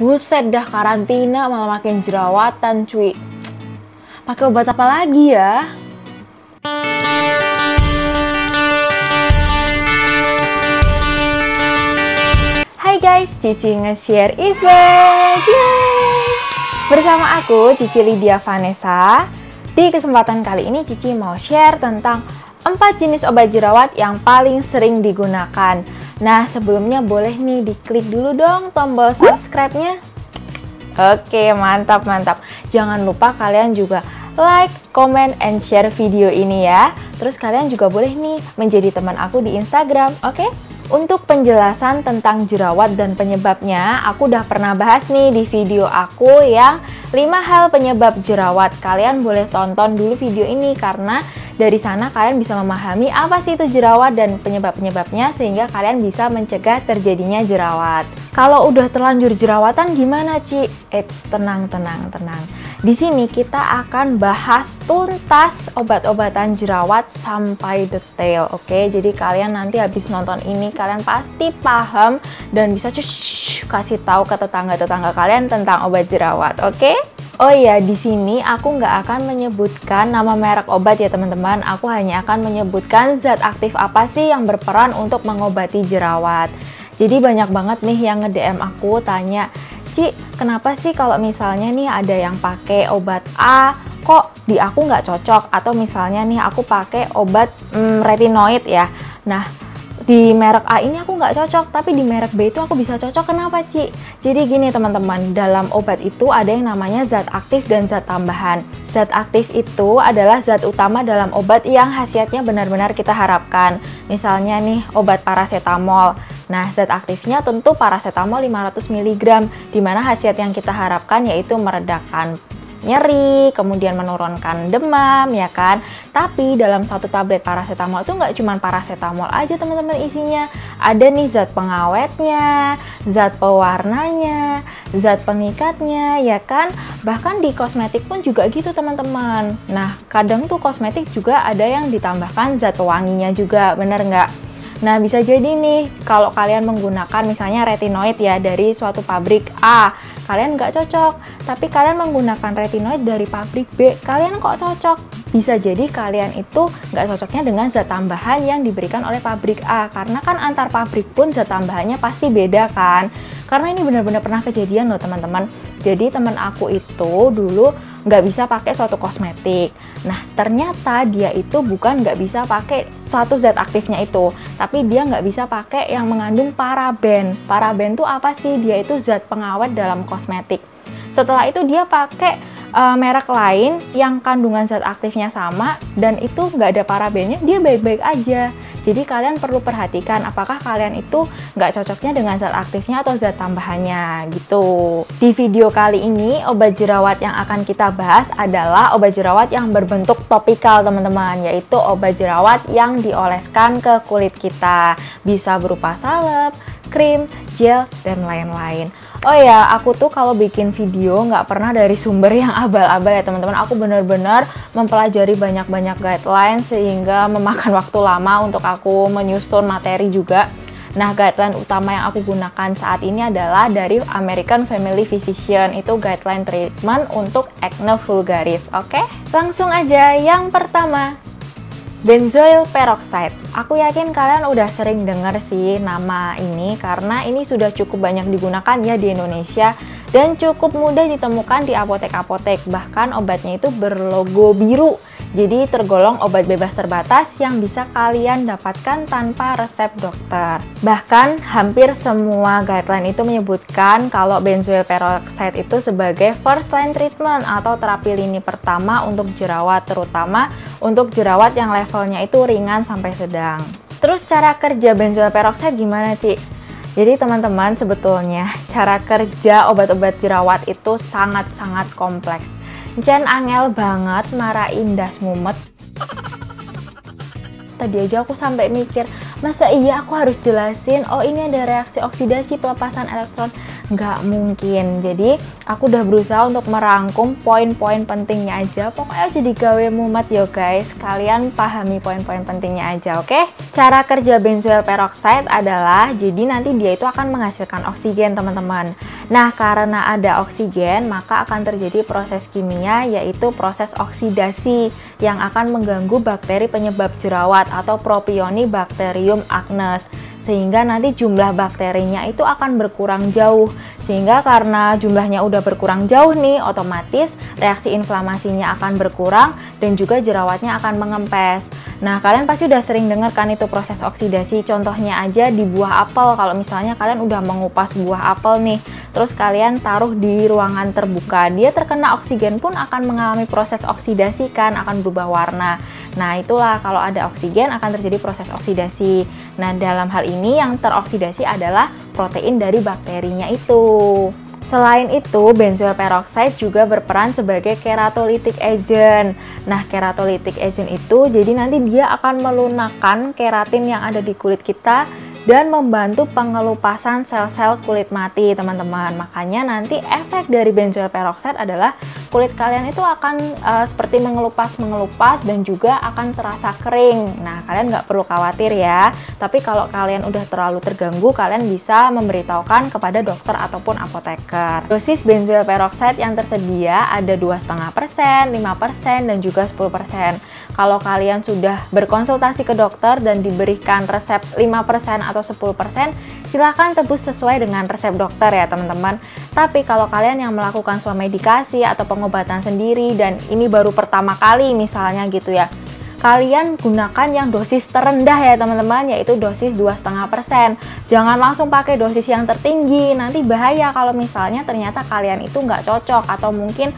Buset dah, karantina malah makin jerawatan cuy. Pakai obat apa lagi ya? Hai guys, Cici nge-share is back. Yeay! Bersama aku, Cici Lydia Vanessa. Di kesempatan kali ini Cici mau share tentang 4 jenis obat jerawat yang paling sering digunakan. Nah, sebelumnya boleh nih diklik dulu dong tombol subscribe-nya. Oke, mantap. Jangan lupa kalian juga like, comment, and share video ini ya. Terus kalian juga boleh nih menjadi teman aku di Instagram, oke? Untuk penjelasan tentang jerawat dan penyebabnya, aku udah pernah bahas nih di video aku yang 5 hal penyebab jerawat. Kalian boleh tonton dulu video ini karena dari sana kalian bisa memahami apa sih itu jerawat dan penyebab-penyebabnya sehingga kalian bisa mencegah terjadinya jerawat. Kalau udah terlanjur jerawatan gimana, Ci? Tenang. Di sini kita akan bahas tuntas obat-obatan jerawat sampai detail, oke? Jadi kalian nanti habis nonton ini kalian pasti paham dan bisa kasih tahu ke tetangga-tetangga kalian tentang obat jerawat, oke? Oh iya, di sini aku nggak akan menyebutkan nama merek obat ya teman-teman. Aku hanya akan menyebutkan zat aktif apa sih yang berperan untuk mengobati jerawat. Jadi banyak banget nih yang nge-DM aku tanya, Ci, kenapa sih kalau misalnya nih ada yang pakai obat A, kok di aku nggak cocok? Atau misalnya nih aku pakai obat retinoid ya. Nah, di merek A ini aku nggak cocok, tapi di merek B itu aku bisa cocok. Kenapa, Ci? Jadi gini teman-teman, dalam obat itu ada yang namanya zat aktif dan zat tambahan. Zat aktif itu adalah zat utama dalam obat yang khasiatnya benar-benar kita harapkan. Misalnya nih obat paracetamol. Nah, zat aktifnya tentu paracetamol 500 mg, dimana khasiat yang kita harapkan yaitu meredakan nyeri, kemudian menurunkan demam, ya kan? Tapi dalam satu tablet paracetamol itu nggak cuma paracetamol aja teman-teman isinya. Ada nih zat pengawetnya, zat pewarnanya, zat pengikatnya, ya kan? Bahkan di kosmetik pun juga gitu teman-teman. Nah, kadang tuh kosmetik juga ada yang ditambahkan zat pewanginya juga, bener nggak? Nah, bisa jadi nih, kalau kalian menggunakan misalnya retinoid ya dari suatu pabrik A, kalian nggak cocok. Tapi kalian menggunakan retinoid dari pabrik B, kalian kok cocok? Bisa jadi kalian itu nggak cocoknya dengan zat tambahan yang diberikan oleh pabrik A. Karena kan antar pabrik pun zat tambahannya pasti beda kan. Karena ini benar-benar pernah kejadian loh teman-teman. Jadi teman aku itu dulu nggak bisa pakai suatu kosmetik. Nah, ternyata dia itu bukan nggak bisa pakai suatu zat aktifnya itu, tapi dia nggak bisa pakai yang mengandung paraben. Paraben tuh apa sih? Dia itu zat pengawet dalam kosmetik. Setelah itu dia pakai merek lain yang kandungan zat aktifnya sama dan itu nggak ada parabennya, dia baik-baik aja. Jadi kalian perlu perhatikan apakah kalian itu nggak cocoknya dengan zat aktifnya atau zat tambahannya gitu. Di video kali ini obat jerawat yang akan kita bahas adalah obat jerawat yang berbentuk topikal teman-teman, yaitu obat jerawat yang dioleskan ke kulit kita. Bisa berupa salep, krim, gel, dan lain-lain. Oh ya, aku tuh kalau bikin video nggak pernah dari sumber yang abal-abal ya teman-teman. Aku benar-benar mempelajari banyak-banyak guideline sehingga memakan waktu lama untuk aku menyusun materi juga. Nah, guideline utama yang aku gunakan saat ini adalah dari American Family Physician. Itu guideline treatment untuk acne vulgaris, oke? Langsung aja, yang pertama, benzoyl peroxide. Aku yakin kalian udah sering dengar sih nama ini karena ini sudah cukup banyak digunakan ya di Indonesia dan cukup mudah ditemukan di apotek-apotek. Bahkan obatnya itu berlogo biru. Jadi tergolong obat bebas terbatas yang bisa kalian dapatkan tanpa resep dokter. Bahkan hampir semua guideline itu menyebutkan kalau benzoyl peroxide itu sebagai first line treatment atau terapi lini pertama untuk jerawat, terutama untuk jerawat yang levelnya itu ringan sampai sedang. Terus cara kerja benzoyl peroxide gimana, Ci? Jadi teman-teman, sebetulnya cara kerja obat-obat jerawat itu sangat-sangat kompleks. Jen angel banget marahin das mumet. Tadi aja aku sampai mikir, masa iya aku harus jelasin, oh ini ada reaksi oksidasi pelepasan elektron. Nggak mungkin. Jadi aku udah berusaha untuk merangkum poin-poin pentingnya aja. Pokoknya jadi gawe mumet yo guys. Kalian pahami poin-poin pentingnya aja, oke? Cara kerja benzoyl peroxide adalah, jadi nanti dia itu akan menghasilkan oksigen teman-teman. Nah, karena ada oksigen, maka akan terjadi proses kimia, yaitu proses oksidasi yang akan mengganggu bakteri penyebab jerawat atau Propionibacterium acnes. Sehingga nanti jumlah bakterinya itu akan berkurang jauh. Sehingga karena jumlahnya udah berkurang jauh nih, otomatis reaksi inflamasinya akan berkurang dan juga jerawatnya akan mengempes. Nah, kalian pasti udah sering dengar kan itu proses oksidasi. Contohnya aja di buah apel. Kalau misalnya kalian udah mengupas buah apel nih, terus kalian taruh di ruangan terbuka, dia terkena oksigen pun akan mengalami proses oksidasi kan, akan berubah warna. Nah, itulah kalau ada oksigen akan terjadi proses oksidasi. Nah, dalam hal ini yang teroksidasi adalah protein dari bakterinya itu. Selain itu, benzoyl peroxide juga berperan sebagai keratolytic agent. Nah, keratolytic agent itu jadi nanti dia akan melunakkan keratin yang ada di kulit kita dan membantu pengelupasan sel-sel kulit mati, teman-teman. Makanya nanti efek dari benzoyl peroxide adalah kulit kalian itu akan seperti mengelupas dan juga akan terasa kering. Nah, kalian nggak perlu khawatir ya. Tapi kalau kalian udah terlalu terganggu, kalian bisa memberitahukan kepada dokter ataupun apoteker. Dosis benzoyl peroxide yang tersedia ada 2,5%, 5%, dan juga 10%. Kalau kalian sudah berkonsultasi ke dokter dan diberikan resep 5% atau 10%, silahkan tebus sesuai dengan resep dokter ya teman-teman. Tapi kalau kalian yang melakukan swamedikasi atau pengobatan sendiri dan ini baru pertama kali misalnya gitu ya, kalian gunakan yang dosis terendah ya teman-teman, yaitu dosis 2,5%. Jangan langsung pakai dosis yang tertinggi, nanti bahaya kalau misalnya ternyata kalian itu nggak cocok atau mungkin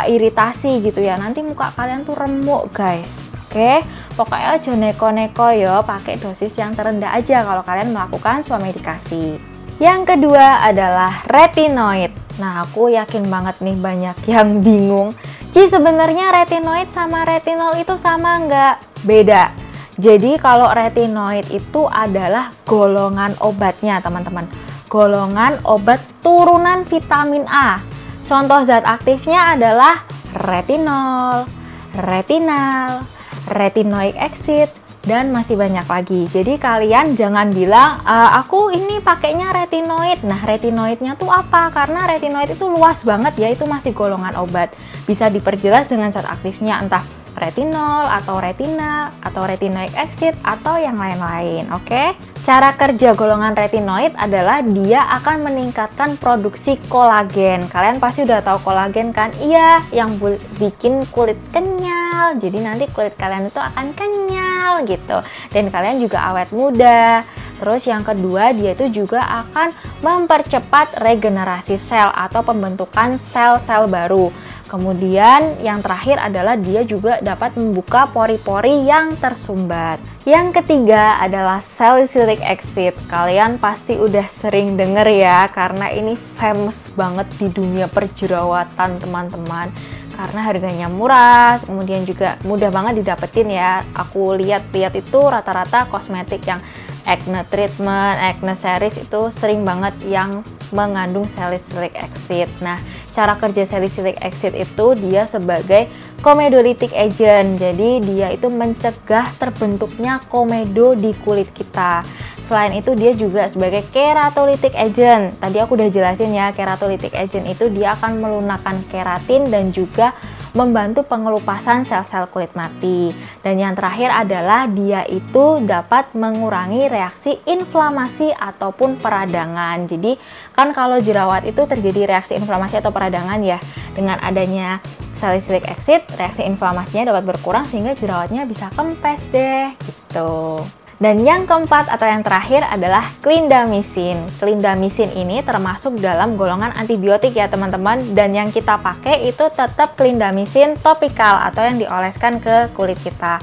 iritasi gitu ya, nanti muka kalian tuh remuk guys. Oke, pokoknya aja neko-neko yo, pakai dosis yang terendah aja kalau kalian melakukan swamedikasi. Yang kedua adalah retinoid. Nah, aku yakin banget nih banyak yang bingung. Sebenarnya retinoid sama retinol itu sama nggak? Beda. Jadi kalau retinoid itu adalah golongan obatnya teman-teman. Golongan obat turunan vitamin A. Contoh zat aktifnya adalah retinol, retinal, retinoic acid, dan masih banyak lagi. Jadi kalian jangan bilang aku ini pakainya retinoid. Nah, retinoidnya tuh apa? Karena retinoid itu luas banget ya, itu masih golongan obat. Bisa diperjelas dengan zat aktifnya, entah retinol atau retinal atau retinoic acid atau yang lain-lain. Oke? Cara kerja golongan retinoid adalah dia akan meningkatkan produksi kolagen. Kalian pasti udah tahu kolagen kan? Iya, yang bikin kulit kenyal. Jadi nanti kulit kalian itu akan kenyal gitu. Dan kalian juga awet muda. Terus yang kedua, dia itu juga akan mempercepat regenerasi sel atau pembentukan sel-sel baru. Kemudian yang terakhir adalah dia juga dapat membuka pori-pori yang tersumbat. Yang ketiga adalah salicylic acid. Kalian pasti udah sering denger ya, karena ini famous banget di dunia perjerawatan teman-teman. Karena harganya murah, kemudian juga mudah banget didapetin ya. Aku lihat-lihat itu rata-rata kosmetik yang acne treatment, acne series itu sering banget yang mengandung salicylic acid. Nah, cara kerja salicylic acid itu dia sebagai komedolytic agent. Jadi dia itu mencegah terbentuknya komedo di kulit kita. Selain itu dia juga sebagai keratolytic agent. Tadi aku udah jelasin ya, keratolytic agent itu dia akan melunakkan keratin dan juga membantu pengelupasan sel-sel kulit mati. Dan yang terakhir adalah dia itu dapat mengurangi reaksi inflamasi ataupun peradangan. Jadi kan kalau jerawat itu terjadi reaksi inflamasi atau peradangan ya, dengan adanya salicylic acid reaksi inflamasinya dapat berkurang sehingga jerawatnya bisa kempes deh gitu. Dan yang keempat atau yang terakhir adalah clindamycin. Clindamycin ini termasuk dalam golongan antibiotik ya teman-teman. Dan yang kita pakai itu tetap clindamycin topikal atau yang dioleskan ke kulit kita.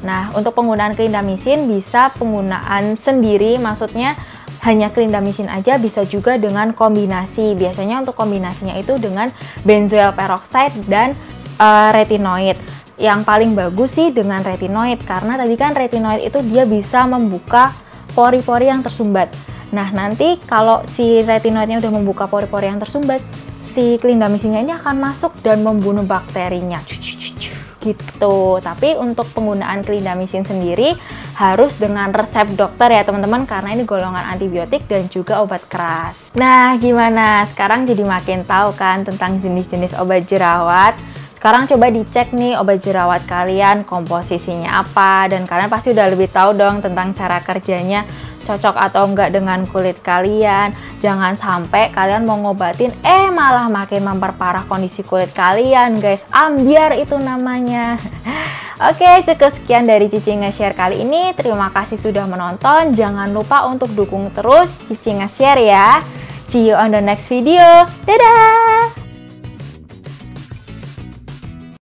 Nah, untuk penggunaan clindamycin bisa penggunaan sendiri, maksudnya hanya clindamycin aja, bisa juga dengan kombinasi. Biasanya untuk kombinasinya itu dengan benzoyl peroxide dan retinoid. Yang paling bagus sih dengan retinoid, karena tadi kan retinoid itu dia bisa membuka pori-pori yang tersumbat. Nah, nanti kalau si retinoidnya udah membuka pori-pori yang tersumbat, si clindamycinnya ini akan masuk dan membunuh bakterinya. Gitu. Tapi untuk penggunaan clindamycin sendiri harus dengan resep dokter ya teman-teman, karena ini golongan antibiotik dan juga obat keras. Nah, gimana? Sekarang jadi makin tahu kan tentang jenis-jenis obat jerawat. Sekarang coba dicek nih obat jerawat kalian komposisinya apa, dan kalian pasti udah lebih tahu dong tentang cara kerjanya, cocok atau enggak dengan kulit kalian. Jangan sampai kalian mau ngobatin malah makin memperparah kondisi kulit kalian guys. Ambiar itu namanya. Oke, cukup sekian dari Cici nge-share kali ini. Terima kasih sudah menonton. Jangan lupa untuk dukung terus Cici nge-share ya. See you on the next video. Dadah.